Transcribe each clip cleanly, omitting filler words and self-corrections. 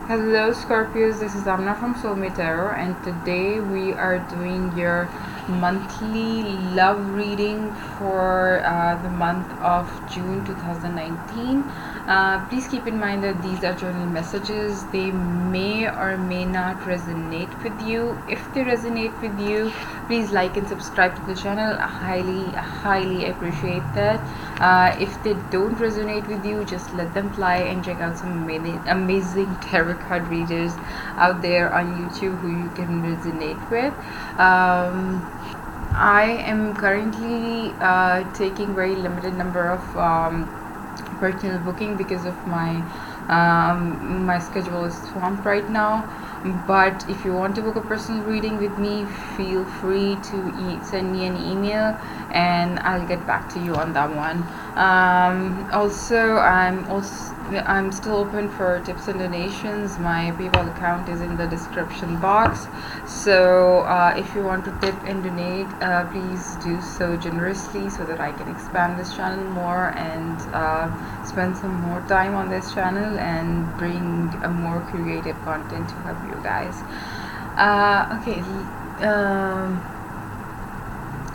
Hello Scorpios, this is Amna from Soulmate, and today we are doing your monthly love reading for the month of June 2019. Please keep in mind that these are general messages. They may or may not resonate with you. If they resonate with you, please like and subscribe to the channel. I highly appreciate that. If they don't resonate with you, just let them fly and check out some amazing tarot card readers out there on YouTube who you can resonate with. I am currently taking very limited number of personal booking because of my schedule is swamped right now. But if you want to book a personal reading with me, feel free to send me an email and I'll get back to you on that one. I'm still open for tips and donations. My PayPal account is in the description box, so if you want to tip and donate, please do so generously so that I can expand this channel more and spend some more time on this channel and bring a more creative content to help you guys. Okay,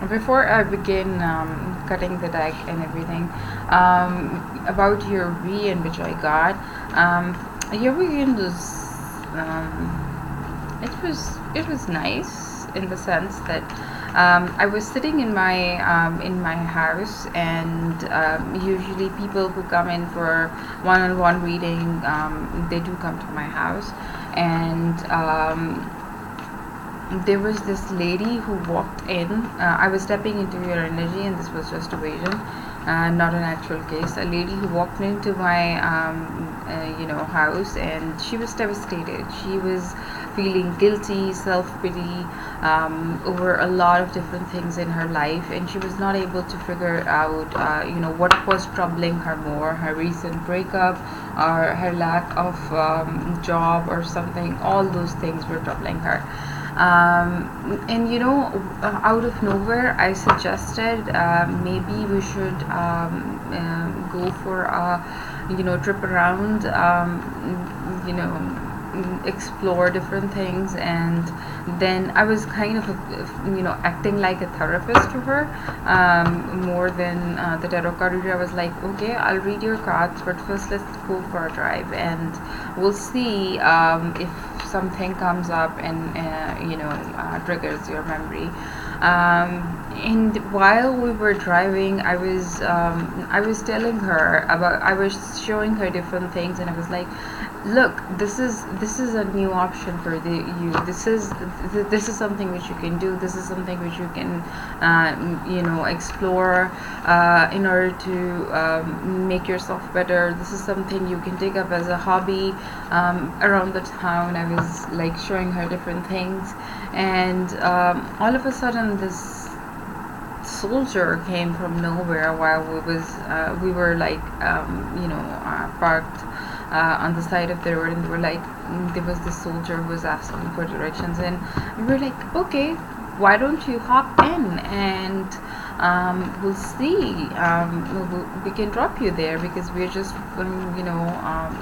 before I begin cutting the deck and everything, about your read which I got, your read was it was nice in the sense that I was sitting in my house, and usually people who come in for one-on-one reading, they do come to my house, and there was this lady who walked in. I was stepping into your energy, and this was just a vision, not an actual case. A lady who walked into my house, and she was devastated. She was feeling guilty, self-pity over a lot of different things in her life, and she was not able to figure out what was troubling her more, her recent breakup or her lack of job or something. All those things were troubling her. Out of nowhere, I suggested maybe we should go for a trip around, explore different things. And then I was kind of acting like a therapist to her, more than the tarot card reader. I was like, okay, I'll read your cards, but first let's go for a drive and we'll see if something comes up and triggers your memory. And while we were driving, I was telling her about, I was showing her different things, and I was like, look, this is a new option for you. This is something which you can do. This is something which you can explore in order to make yourself better. This is something you can take up as a hobby around the town. I was like showing her different things, and all of a sudden this soldier came from nowhere while we were like parked on the side of the road, and there was this soldier who was asking for directions, and we were like, okay, why don't you hop in and we'll see, we can drop you there because we're just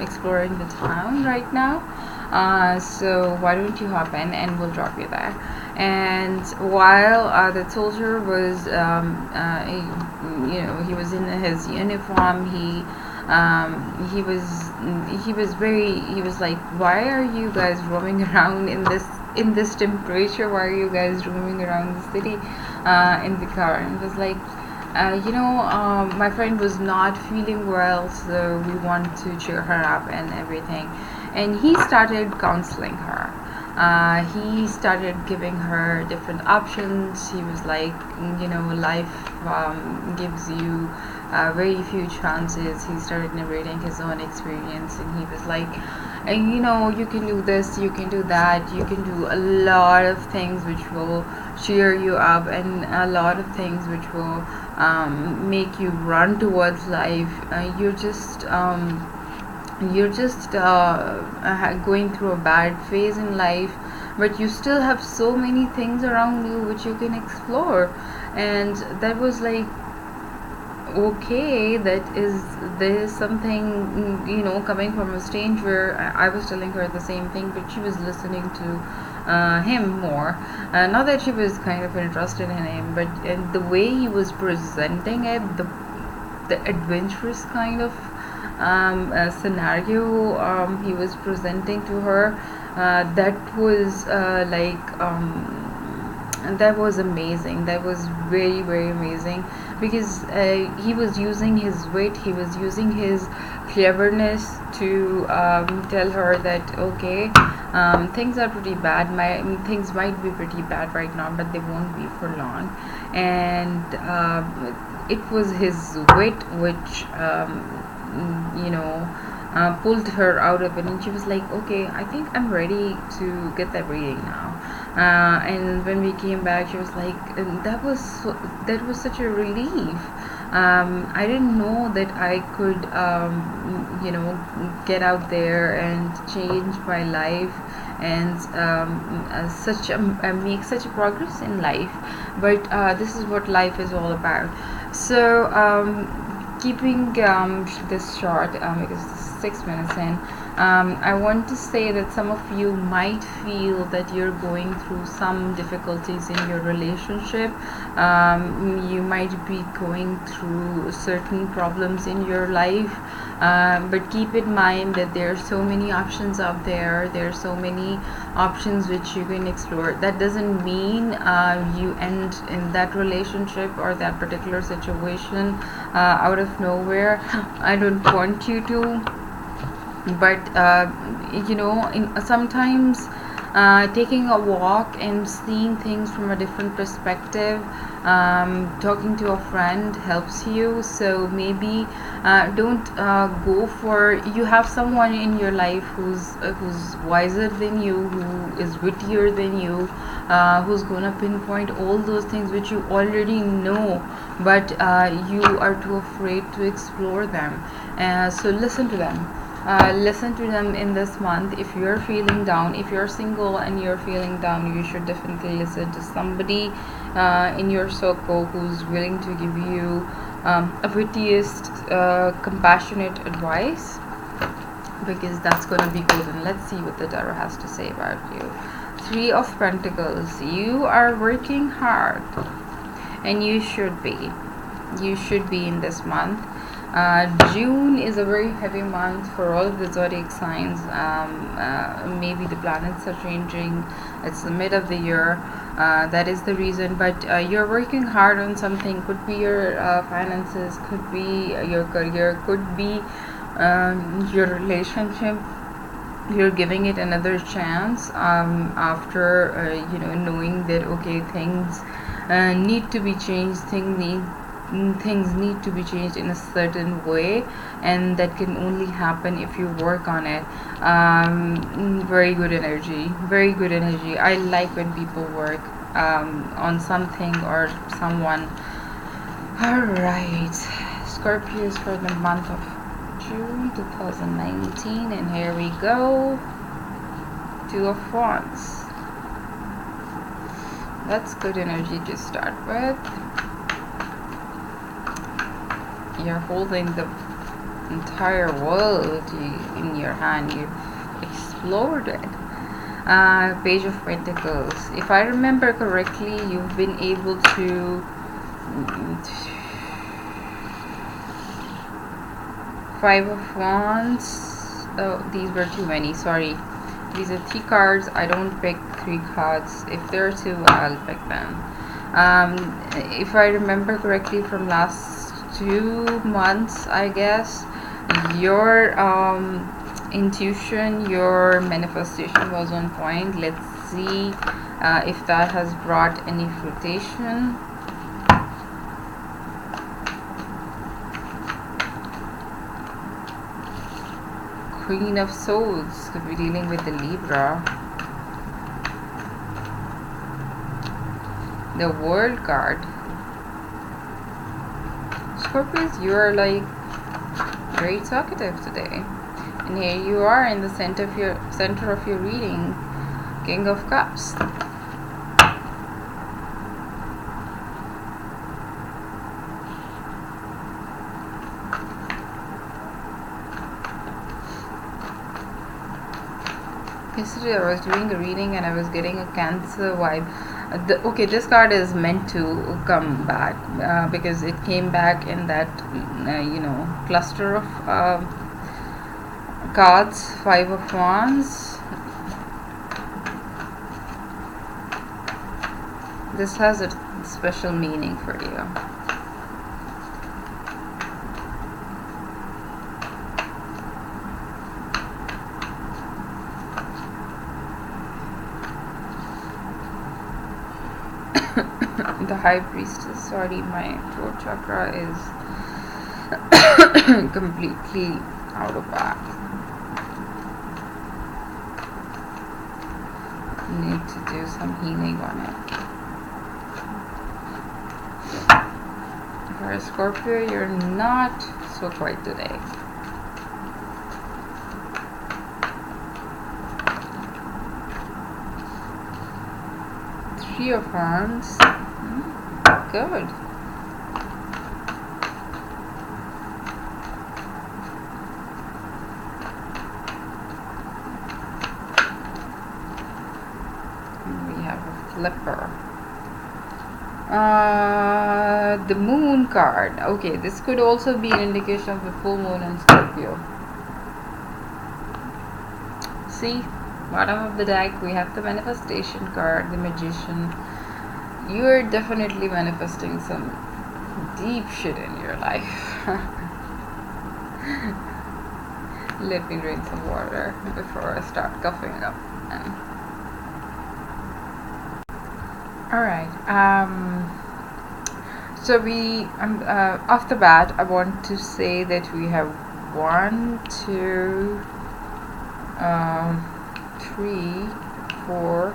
exploring the town right now, so why don't you hop in and we'll drop you there. And while the soldier was he was in his uniform, he was like, why are you guys roaming around in this temperature? Why are you guys roaming around the city in the car? And it was like, my friend was not feeling well, so we want to cheer her up and everything. And he started counseling her. He started giving her different options. He was like, life gives you very few chances. He started narrating his own experience, and he was like, you can do this, you can do that, you can do a lot of things which will cheer you up, and a lot of things which will make you run towards life. You're just going through a bad phase in life, but you still have so many things around you which you can explore. And that was like, okay, that is, there is something, coming from a stranger. I was telling her the same thing, but she was listening to him more. Not that she was kind of interested in him, but the way he was presenting it, the adventurous kind of scenario he was presenting to her, that was and that was amazing. That was very, very amazing, because he was using his wit, he was using his cleverness to tell her that okay, things are pretty bad. Things might be pretty bad right now, but they won't be for long. And it was his wit which pulled her out of it, and she was like, okay, I think I'm ready to get that reading now. And when we came back, she was like, that was such a relief. I didn't know that I could get out there and change my life, and make such a progress in life. But this is what life is all about. So keeping this short, because it's 6 minutes in, I want to say that some of you might feel that you're going through some difficulties in your relationship. You might be going through certain problems in your life, but keep in mind that there are so many options out there. There are so many options which you can explore. That doesn't mean you end in that relationship or that particular situation out of nowhere. I don't want you to, but sometimes taking a walk and seeing things from a different perspective, talking to a friend helps you. So maybe don't go for, you have someone in your life who's wiser than you, who is wittier than you, who's gonna pinpoint all those things which you already know, but you are too afraid to explore them. So listen to them. Listen to them in this month. If you're feeling down, if you're single and you're feeling down, you should definitely listen to somebody in your circle who's willing to give you a wittiest, compassionate advice, because that's going to be good. And let's see what the tarot has to say about you. 3 of Pentacles. You are working hard, and you should be. You should be in this month. June is a very heavy month for all of the zodiac signs. Maybe the planets are changing. It's the mid of the year. That is the reason. But you're working hard on something. Could be your finances, could be your career, could be your relationship. You're giving it another chance after knowing that okay, things need to be changed. Things need to be changed in a certain way, and that can only happen if you work on it. Very good energy, very good energy. I like when people work on something or someone. Alright, Scorpios for the month of June 2019, and here we go. 2 of Wands. That's good energy to start with. You're holding the entire world in your hand. You've explored it. Page of Pentacles. If I remember correctly, you've been able to 5 of Wands. Oh, these were too many. Sorry. These are 3 cards. I don't pick 3 cards. If there are 2, I'll pick them. If I remember correctly from last 2 months, I guess, your intuition, your manifestation was on point. Let's see if that has brought any fruition. Queen of Swords could be dealing with the Libra. The World card. Scorpios, you are like very talkative today, and here you are in the center of your reading. King of Cups. Yesterday I was doing a reading and I was getting a Cancer vibe. Okay, this card is meant to come back because it came back in that cluster of cards. 5 of Wands. This has a special meaning for you. The High Priestess. Sorry, my throat chakra is completely out of whack. Need to do some healing on it. For a Scorpio, you're not so quiet today. Three of Wands. Good. We have a Flipper. The Moon card. Okay, this could also be an indication of the full moon in Scorpio. See, bottom of the deck, we have the Manifestation card, the Magician. You're definitely manifesting some deep shit in your life. Let me drink some water before I start coughing up. Alright, so we off the bat I want to say that we have 1, 2, 3, 4,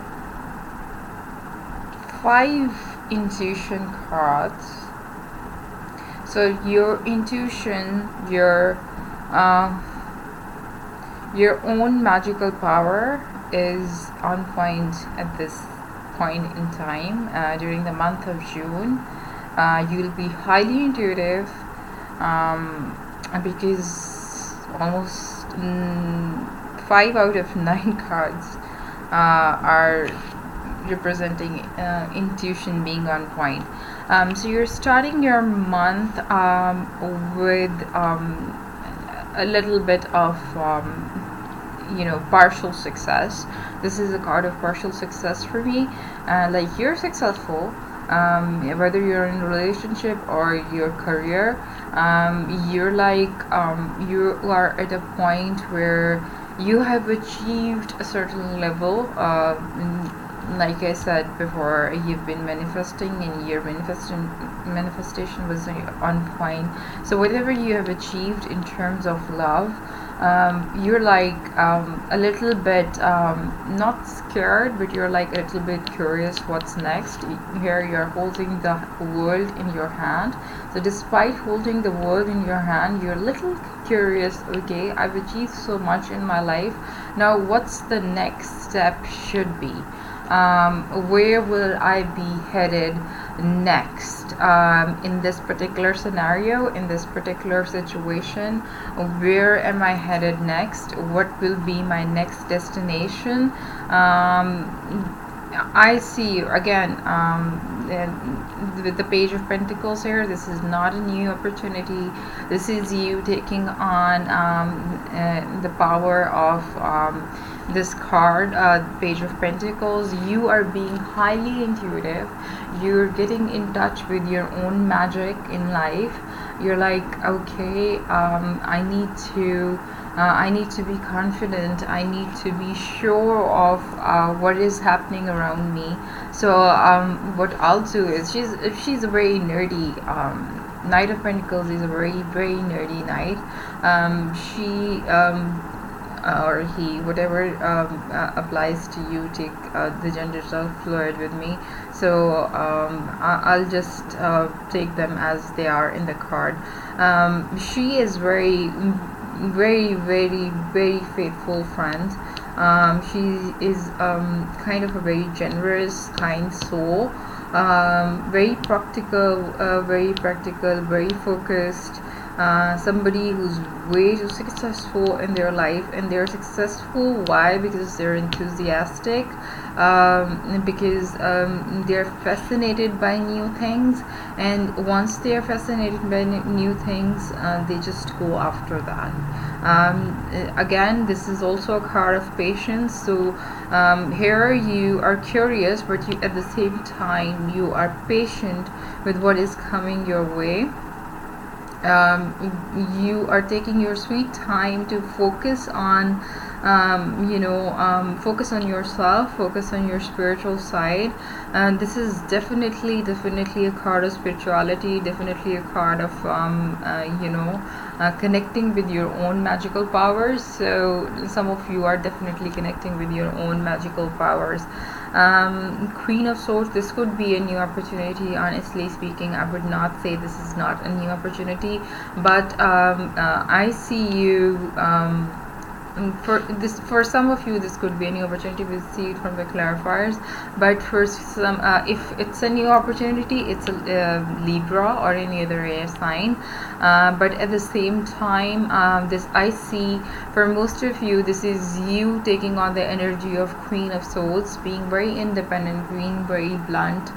5 intuition cards. So your intuition, your own magical power is on point at this point in time. During the month of June, you'll be highly intuitive because almost 5 out of 9 cards are representing intuition being on point. So you're starting your month with a little bit of partial success. This is a card of partial success for me. Like, you're successful, whether you're in a relationship or your career. You're like you are at a point where you have achieved a certain level. Like I said before, you've been manifesting and your manifestation was on point. So whatever you have achieved in terms of love, you're like a little bit not scared, but you're like a little bit curious what's next. Here you're holding the world in your hand. So despite holding the world in your hand, you're a little curious. Okay, I've achieved so much in my life. Now what's the next step should be? Where will I be headed next in this particular scenario, in this particular situation? Where am I headed next? What will be my next destination? I see again with the Page of Pentacles here. This is not a new opportunity. This is you taking on the power of this card, Page of Pentacles. You are being highly intuitive. You're getting in touch with your own magic in life. You're like, okay, I need to be confident. I need to be sure of what is happening around me. So what I'll do is, she's a very nerdy Knight of Pentacles is a very, very nerdy knight. She or he, whatever applies to you, take the genders are fluid with me. So I'll just take them as they are in the card. She is very, very, very, very faithful friend. She is kind of a very generous, kind soul. Very practical, very focused. somebody who's way too successful in their life, and they're successful. Why? Because they're enthusiastic, because they're fascinated by new things, and once they're fascinated by new things, they just go after that. Again, this is also a card of patience. So here you are curious, but you at the same time you are patient with what is coming your way. You are taking your sweet time to focus on focus on yourself, focus on your spiritual side. And this is definitely a card of spirituality, definitely a card of connecting with your own magical powers. So some of you are definitely connecting with your own magical powers. Queen of Swords, this could be a new opportunity. Honestly speaking, I would not say this is not a new opportunity, but I see you for some of you this could be a new opportunity. We'll see it from the clarifiers. But for some, if it's a new opportunity, it's a Libra or any other air sign. But at the same time, this I see for most of you, this is you taking on the energy of Queen of Swords, being very independent, being very blunt,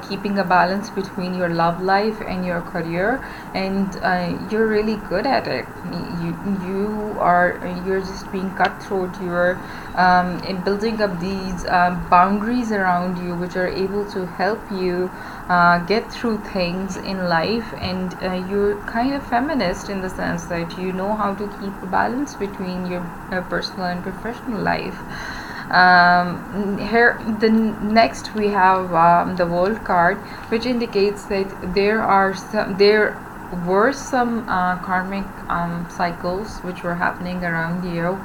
keeping a balance between your love life and your career, and you're really good at it. You're just being cutthroat. You're building up these boundaries around you, which are able to help you get through things in life. And you're kind of feminist in the sense that you know how to keep a balance between your personal and professional life. Here the next we have the World card, which indicates that there were some karmic cycles which were happening around you.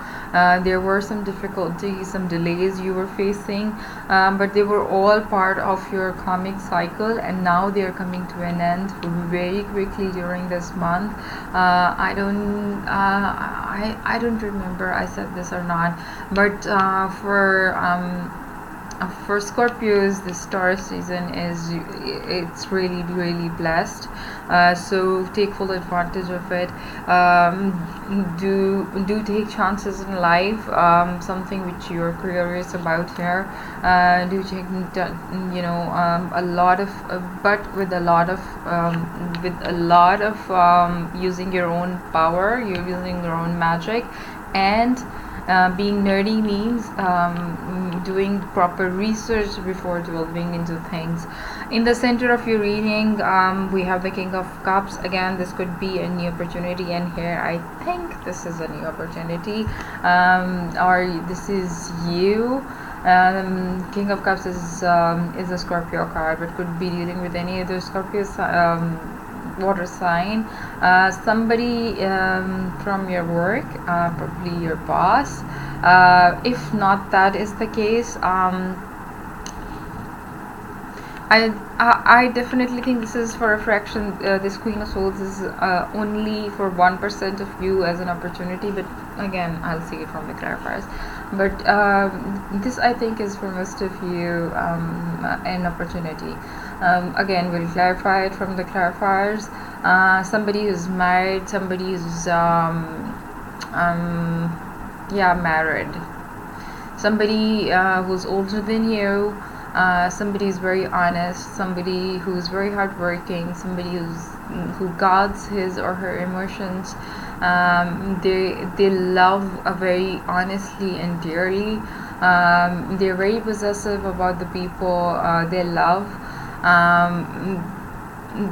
There were some difficulties, some delays you were facing, but they were all part of your karmic cycle, and now they are coming to an end very quickly during this month. I don't remember I said this or not, but for Scorpios, the star season it's really blessed. So take full advantage of it. Do take chances in life. Something which you're curious about here. Do take a lot of but with a lot of using your own power. You're using your own magic, and being nerdy means doing proper research before delving into things. In the center of your reading, we have the King of Cups. Again, this could be a new opportunity, and here I think this is a new opportunity, or this is you. King of Cups is a Scorpio card, but could be dealing with any other Scorpio water sign, somebody from your work, probably your boss. If not that is the case, I definitely think this is for a fraction. This Queen of Swords is only for 1% of you as an opportunity, but again, I'll see it from the clarifiers. But this I think is for most of you an opportunity. Again, we'll clarify it from the clarifiers. Somebody who's married, somebody who's married, somebody who's older than you. Somebody who's very honest, somebody who's very hardworking, somebody who guards his or her emotions. They love very honestly and dearly. They're very possessive about the people they love.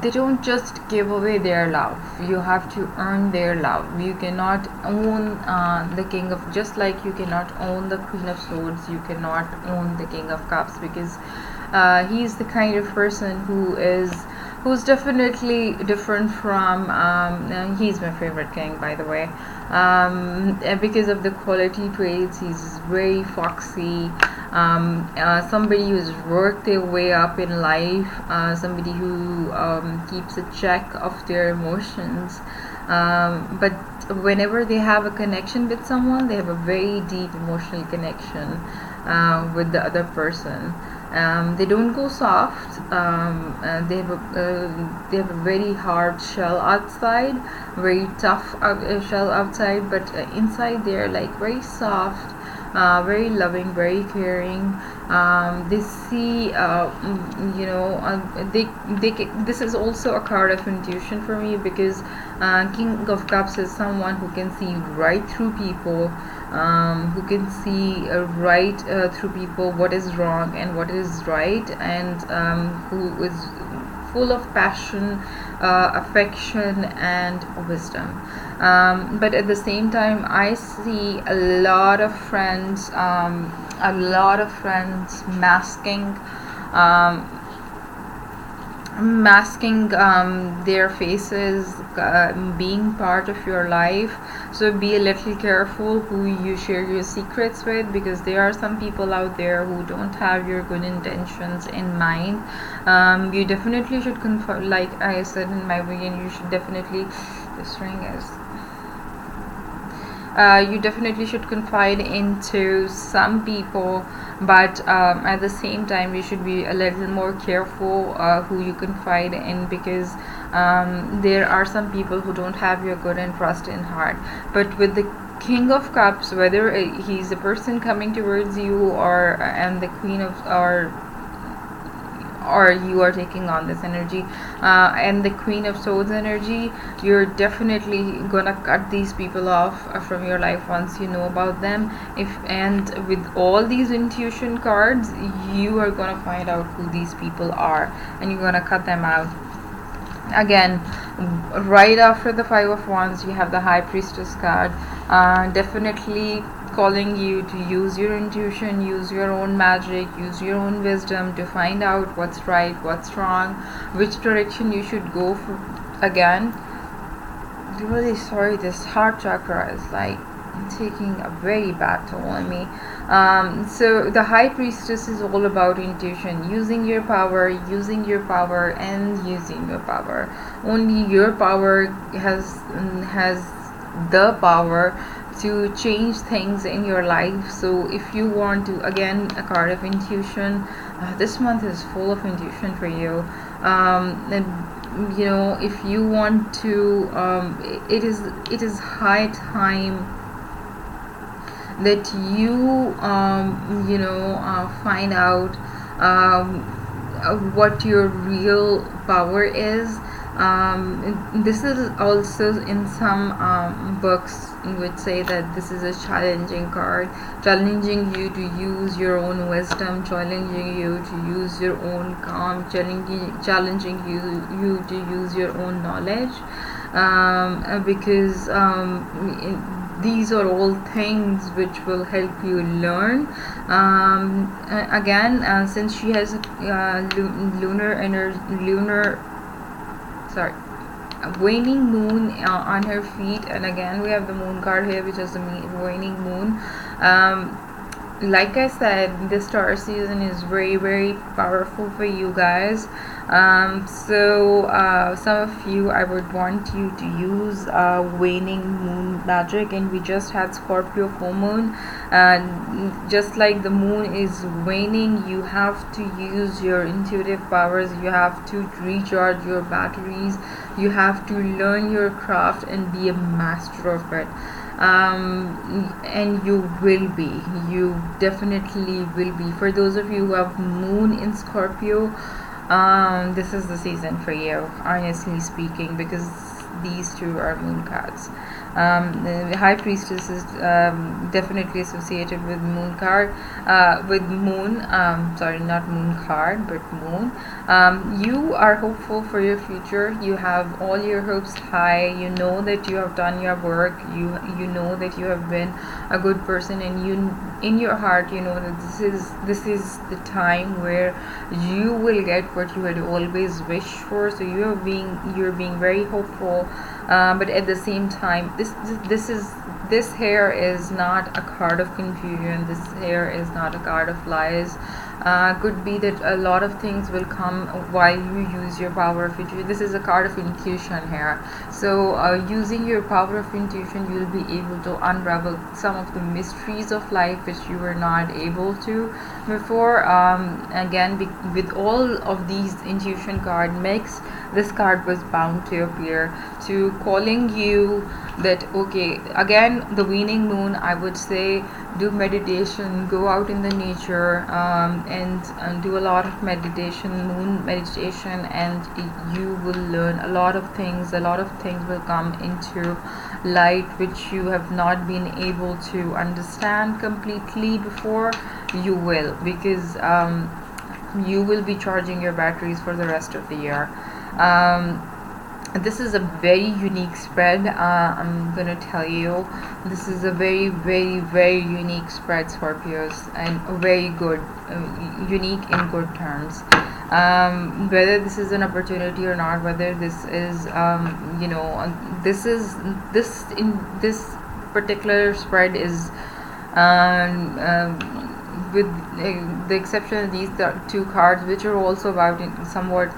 They don't just give away their love. You have to earn their love. You cannot own the King of, just like you cannot own the Queen of Swords, you cannot own the King of Cups, because he's the kind of person who's definitely different from he's my favorite king, by the way, because of the quality traits. He's very foxy, somebody who's worked their way up in life, somebody who keeps a check of their emotions, but whenever they have a connection with someone, they have a very deep emotional connection with the other person. They don't go soft. They have a very hard shell outside, very tough shell outside, but inside they're like very soft, very loving, very caring. They see, this is also a card of intuition for me, because King of Cups is someone who can see right through people, who can see right through people, what is wrong and what is right, and who is full of passion, affection, and wisdom. But at the same time, I see a lot of friends, masking, um, their faces, being part of your life. So be a little careful who you share your secrets with, because there are some people out there who don't have your good intentions in mind. You definitely should confirm, like I said in my beginning, you should definitely, this ring is, you definitely should confide into some people, but at the same time you should be a little more careful who you confide in, because there are some people who don't have your good and trust in heart. But with the King of Cups, whether he's the person coming towards you, or and the Queen of, or you are taking on this energy, and the Queen of Swords energy, you're definitely gonna cut these people off from your life once you know about them. And with all these intuition cards, you are gonna find out who these people are, and you're gonna cut them out. Again, right after the Five of Wands, you have the High Priestess card, definitely calling you to use your intuition, use your own magic, use your own wisdom to find out what's right, what's wrong, which direction you should go for. Again, really sorry, this heart chakra is like taking a very bad toll on me. So the High Priestess is all about intuition, using your power, and using your power. Only your power has the power to change things in your life. So if you want to, again, a card of intuition, this month is full of intuition for you. And if you want to, it is high time that you find out what your real power is. This is also in some books which say that this is a challenging card, challenging you to use your own wisdom, challenging you to use your own calm, challenging you to use your own knowledge, because these are all things which will help you learn. Again, since she has waning moon on her feet, and again we have the moon card here, which is the waning moon. Like I said, this star season is very, very powerful for you guys. So some of you, I would want you to use waning moon magic, and we just had Scorpio full moon, and just like the moon is waning, you have to use your intuitive powers, you have to recharge your batteries, you have to learn your craft and be a master of it. And you definitely will be. For those of you who have moon in Scorpio, this is the season for you, honestly speaking, because these two are moon cards. The High Priestess is definitely associated with moon card, with moon, sorry, not moon card, but moon. You are hopeful for your future. You have all your hopes high. You know that you have done your work. You know that you have been a good person, and you, in your heart, you know that this is the time where you will get what you had always wished for. So you're being very hopeful. But at the same time, this here is not a card of confusion. This here is not a card of lies. Could be that a lot of things will come while you use your power of intuition. This is a card of intuition here. So using your power of intuition, you'll be able to unravel some of the mysteries of life which you were not able to before. Again, with all of these intuition card mix, this card was bound to appear, to calling you that, okay, again, the waning moon, I would say do meditation, go out in the nature, and do a lot of meditation, moon meditation, and you will learn a lot of things. A lot of things will come into light which you have not been able to understand completely before. You will, because you will be charging your batteries for the rest of the year. This is a very unique spread. I'm gonna tell you, this is a very, very, very unique spread, Scorpios, and very good, unique in good terms. Whether this is an opportunity or not, whether this is this particular spread is with the exception of these two cards, which are also about somewhat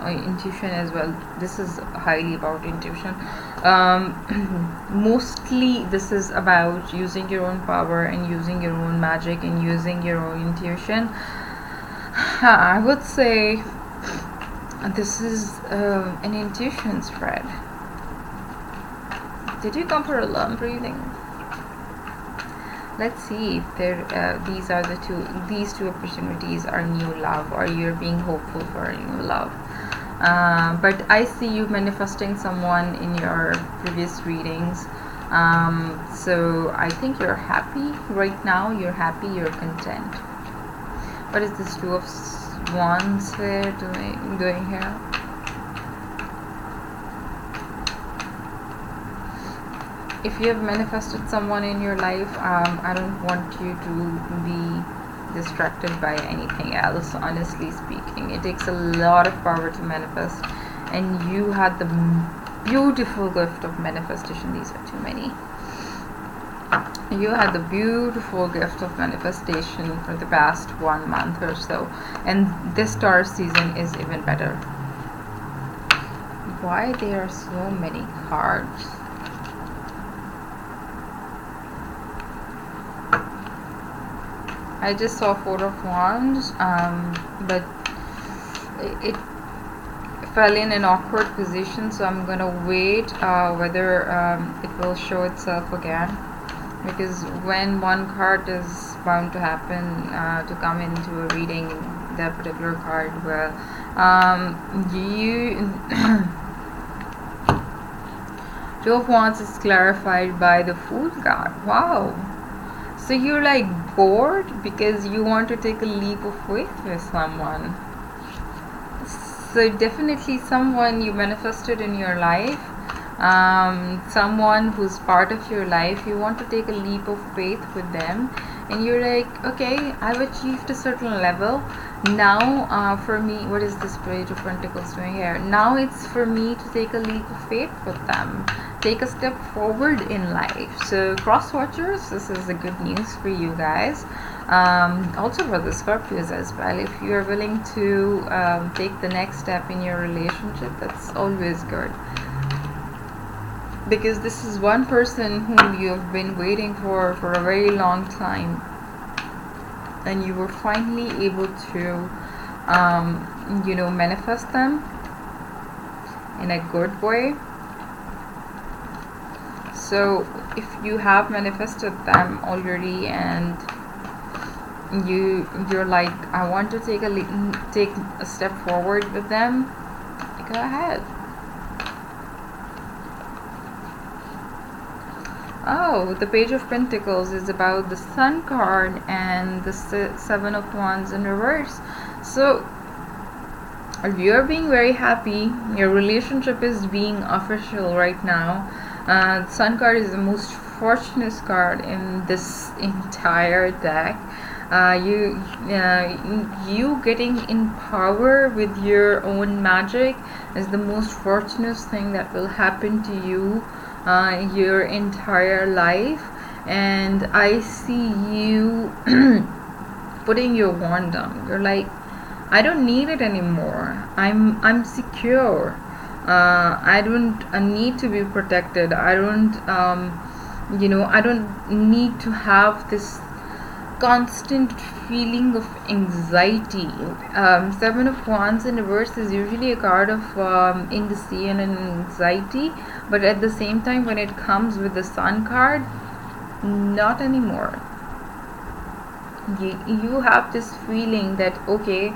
intuition as well. This is highly about intuition. Mostly this is about using your own power and using your own magic and using your own intuition. I would say this is an intuition spread. Did you come for a lump breathing? Let's see if these two opportunities are new love, or you're being hopeful for a new love. But I see you manifesting someone in your previous readings. So I think you're happy right now. You're happy, you're content. What is this Two of Wands here doing here? If you have manifested someone in your life, I don't want you to be distracted by anything else. Honestly speaking, it takes a lot of power to manifest, and you had the beautiful gift of manifestation. These are too many. You had the beautiful gift of manifestation for the past 1 month or so, and this star season is even better. Why there are so many cards? I just saw Four of Wands, but it fell in an awkward position, so I'm gonna wait whether it will show itself again, because when one card is bound to happen, to come into a reading, that particular card, well, Two of Wands is clarified by the Fool card. Wow. So you're like bored because you want to take a leap of faith with someone. So definitely someone you manifested in your life, someone who's part of your life, you want to take a leap of faith with them, and you're like, okay, I've achieved a certain level. Now for me, what is this Page of Pentacles doing here? Now it's for me to take a leap of faith with them, take a step forward in life. So cross watchers, this is a good news for you guys. Also for the Scorpios as well, if you are willing to take the next step in your relationship, that's always good, because this is one person whom you have been waiting for a very long time, and you were finally able to manifest them in a good way. So if you have manifested them already and you're like, I want to take a step forward with them, go ahead. Oh, the Page of Pentacles is about the Sun card and the Seven of Wands in reverse. So if you're being very happy, your relationship is being official right now. The Sun card is the most fortunate card in this entire deck. You getting in power with your own magic is the most fortunate thing that will happen to you your entire life. And I see you putting your wand down. You're like, I don't need it anymore. I'm secure. I don't need to be protected. I don't I don't need to have this constant feeling of anxiety. Seven of Wands in reverse is usually a card of indecision and anxiety, but at the same time, when it comes with the Sun card, not anymore. You have this feeling that, okay,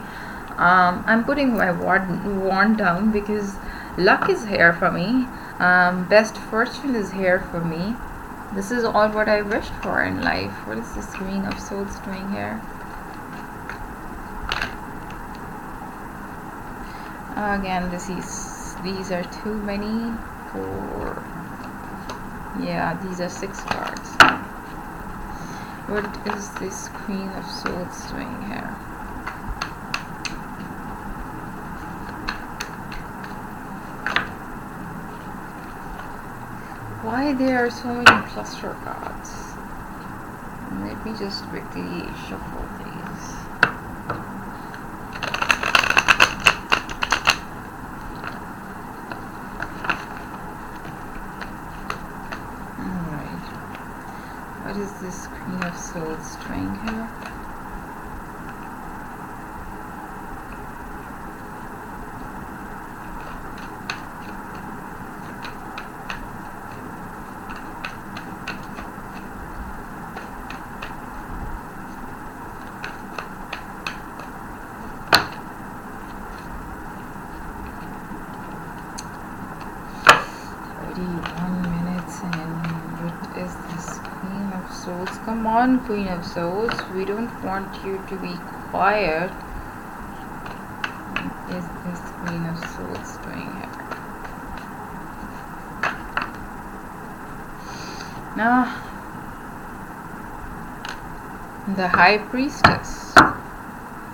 I'm putting my wand down because luck is here for me, best fortune is here for me. This is all what I wished for in life. What is this Queen of Swords doing here? Again, these are too many. 4. Yeah, these are 6 cards. What is this Queen of Swords doing here? Why there are so many cluster cards? Let me just quickly shuffle these. Alright. What is this Queen of Swords doing here? Come on, Queen of Swords, we don't want you to be quiet. What is this Queen of Swords doing here? Now, the High Priestess.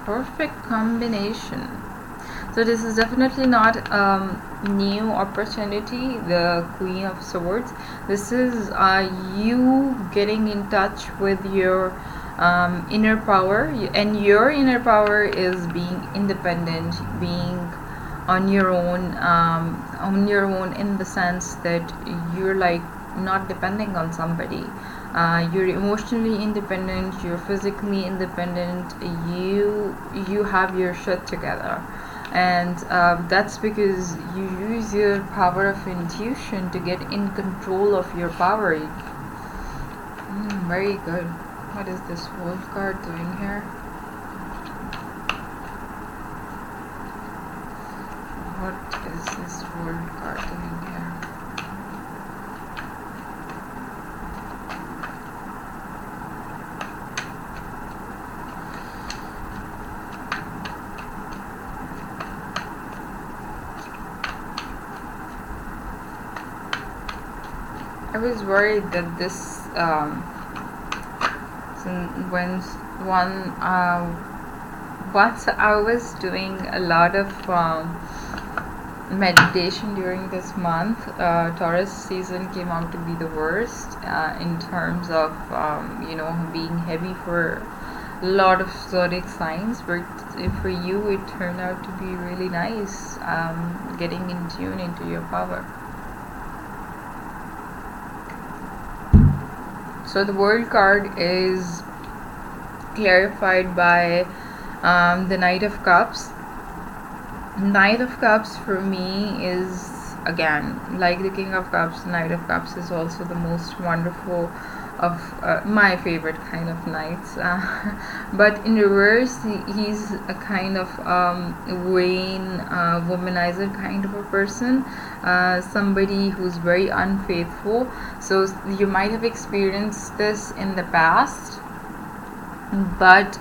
Perfect combination. So this is definitely not new opportunity, the Queen of Swords. This is you getting in touch with your inner power, and your inner power is being independent, being on your own in the sense that you're like not depending on somebody. You're emotionally independent, you're physically independent, you have your shit together. And that's because you use your power of intuition to get in control of your power. Very good. What is this Wolf card doing here? What is this Wolf card doing here? I was worried that this once I was doing a lot of meditation during this month. Taurus season came out to be the worst in terms of being heavy for a lot of zodiac signs, but for you it turned out to be really nice, getting in tune into your power. So the World card is clarified by the Knight of Cups. Knight of Cups for me is, again, like the King of Cups, Knight of Cups is also the most wonderful of my favorite kind of knights. But in reverse, he's a kind of vain, womanizer kind of a person, somebody who's very unfaithful. So you might have experienced this in the past, but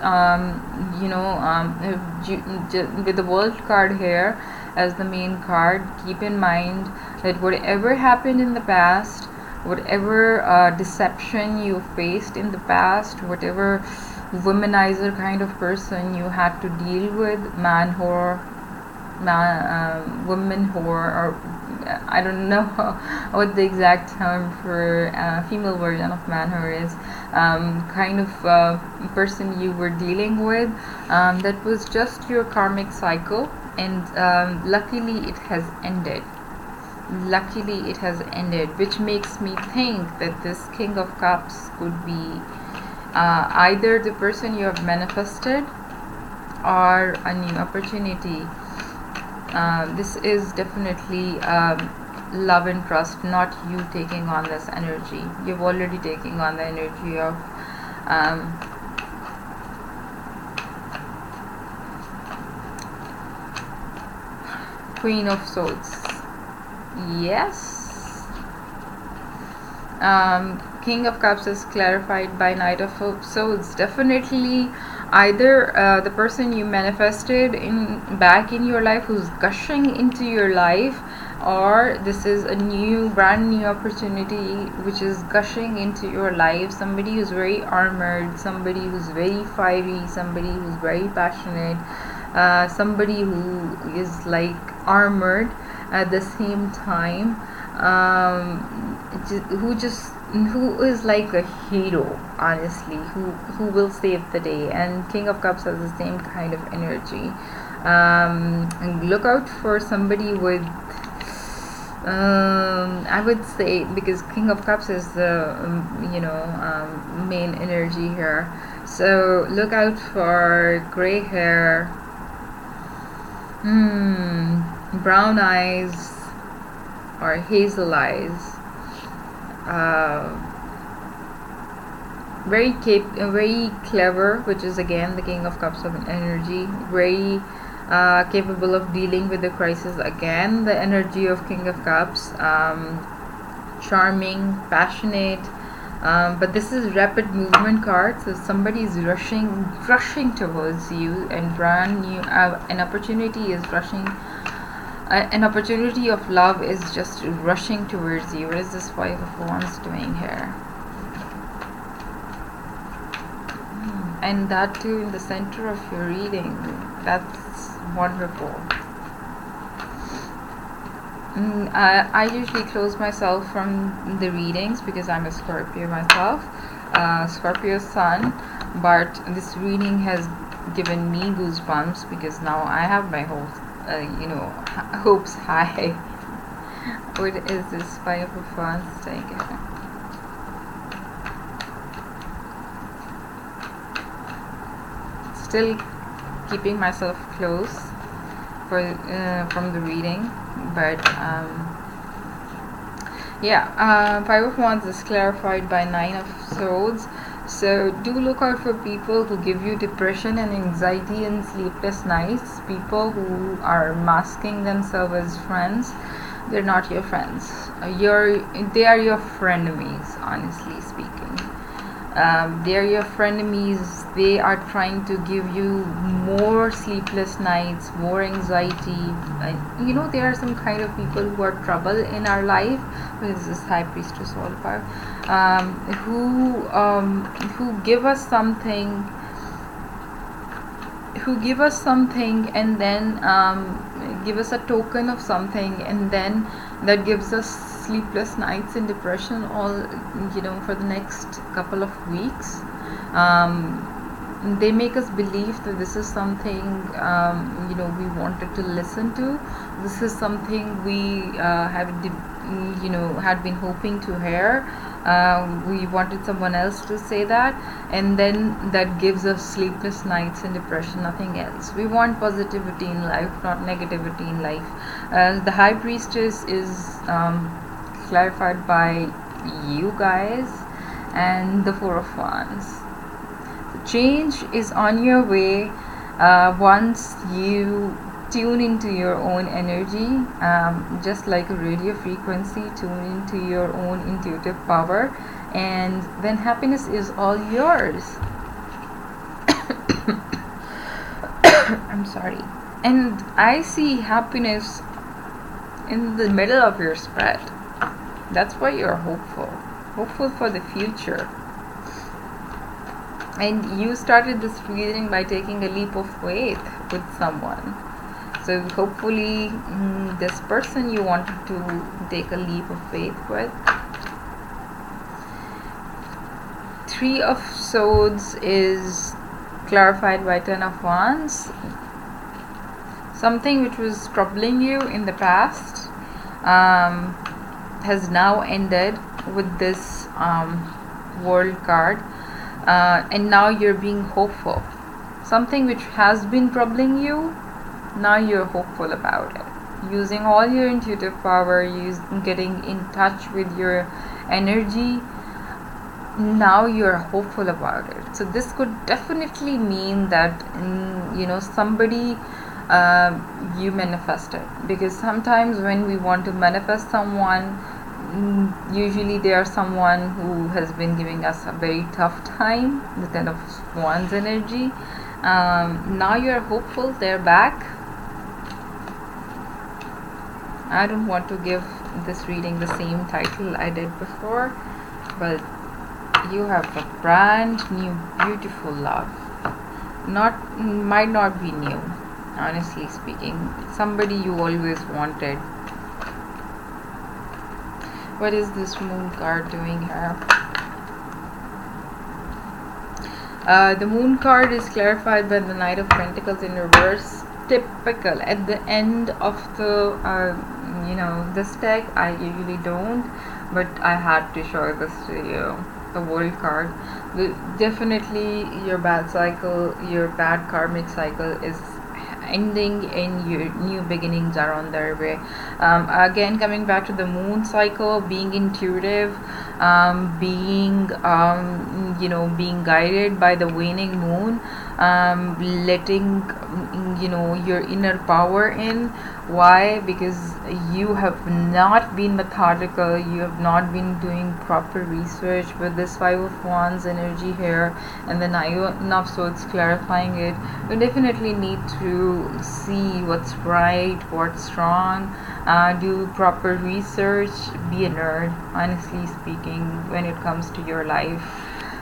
with the World card here as the main card, keep in mind that whatever happened in the past, whatever deception you faced in the past, whatever womanizer kind of person you had to deal with, man whore, women who are, I don't know what the exact term for female version of man who is, kind of person you were dealing with, that was just your karmic cycle, and luckily it has ended. Luckily it has ended, which makes me think that this King of Cups could be either the person you have manifested or a new opportunity. This is definitely love and trust, not you taking on this energy. You've already taken on the energy of Queen of Swords. Yes. King of Cups is clarified by Knight of Swords. Definitely either the person you manifested back in your life who's gushing into your life, or this is a brand new opportunity which is gushing into your life. Somebody who's very armored, somebody who's very fiery, somebody who's very passionate, somebody who is like armored at the same time, who is like a hero, honestly, who will save the day. And King of Cups has the same kind of energy. And look out for somebody with I would say, because King of Cups is the main energy here, so look out for gray hair, brown eyes or hazel eyes, very clever, which is again the King of Cups of energy, very capable of dealing with the crisis, again the energy of King of Cups, charming, passionate, but this is rapid movement card, so somebody is rushing towards you, and brand new an opportunity is rushing. An opportunity of love is just rushing towards you. What is this Five of Wands doing here? And that too in the center of your reading. That's wonderful. I usually close myself from the readings because I'm a Scorpio myself, Scorpio sun, but this reading has given me goosebumps because now I have my whole hopes high. What is this Five of Wands thing? Still keeping myself close from the reading, but Five of Wands is clarified by Nine of Swords. So do look out for people who give you depression and anxiety and sleepless nights. People who are masking themselves as friends. They're not your friends. They are your frenemies, honestly speaking. They are your frenemies. They are trying to give you more sleepless nights, more anxiety. There are some kind of people who are trouble in our life. What is this High Priestess all about? Who give us something, and then give us a token of something, and then that gives us sleepless nights and depression all for the next couple of weeks. They make us believe that this is something we wanted to listen to. This is something we had been hoping to hear. We wanted someone else to say that, and then that gives us sleepless nights and depression, nothing else. We want positivity in life, not negativity in life. The High Priestess is clarified by you guys, and the Four of Wands. Change is on your way once you tune into your own energy, just like a radio frequency. Tune into your own intuitive power, and then happiness is all yours. I'm sorry. And I see happiness in the middle of your spread. That's why you're hopeful for the future. And you started this reading by taking a leap of faith with someone. So hopefully this person you wanted to take a leap of faith with. Three of Swords is clarified by Ten of Wands. Something which was troubling you in the past has now ended with this World card, and now you're being hopeful. Something which has been troubling you, now you're hopeful about it. Using all your intuitive power, getting in touch with your energy, now you're hopeful about it. So this could definitely mean that somebody you manifested, because sometimes when we want to manifest someone, usually they are someone who has been giving us a very tough time, the Ten of Wands energy. Now you're hopeful, they're back. I don't want to give this reading the same title I did before, but you have a brand new beautiful love. Might not be new, honestly speaking. Somebody you always wanted. What is this Moon card doing here? The Moon card is clarified by the Knight of Pentacles in reverse. Typical. At the end of the this deck, I usually don't, but I had to show this to you. The World card. Definitely your bad cycle, your bad karmic cycle is ending, and your new beginnings are on their way. Again, coming back to the Moon cycle, being intuitive, being being guided by the waning moon, letting your inner power in. Why? Because you have not been methodical, you have not been doing proper research with this Five of Wands energy here, and the Nine of Swords clarifying it. You definitely need to see what's right, what's wrong, do proper research, be a nerd, honestly speaking, when it comes to your life.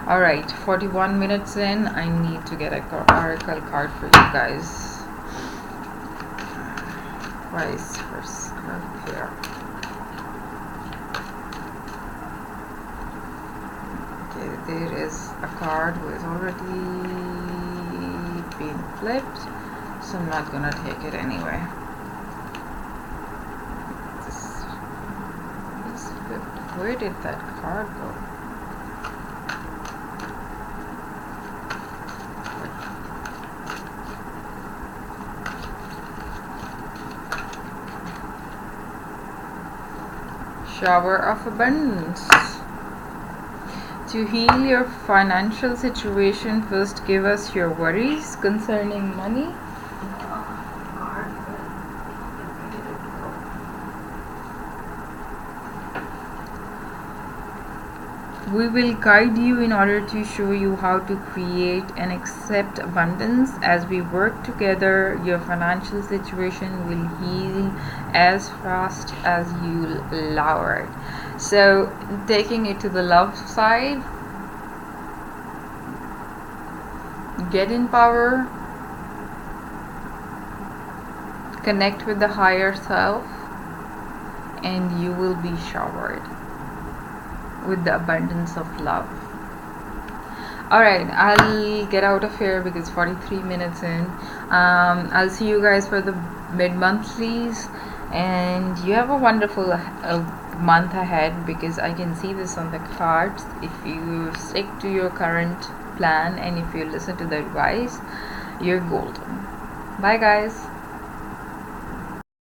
Alright, 41 minutes in, I need to get a oracle card for you guys. Price for Scorpio. Okay, there is a card who has already been flipped, so I'm not gonna take it anyway. This flipped. Where did that card go? Shower of Abundance. To heal your financial situation, first give us your worries concerning money. We will guide you in order to show you how to create and accept abundance. As we work together, your financial situation will heal as fast as you allow it. So, taking it to the love side, get in power, connect with the higher self, and you will be showered with the abundance of love. Alright, I'll get out of here because 43 minutes in. I'll see you guys for the mid-monthlies, and you have a wonderful month ahead, because I can see this on the cards. If you stick to your current plan and if you listen to the advice, you're golden. Bye guys.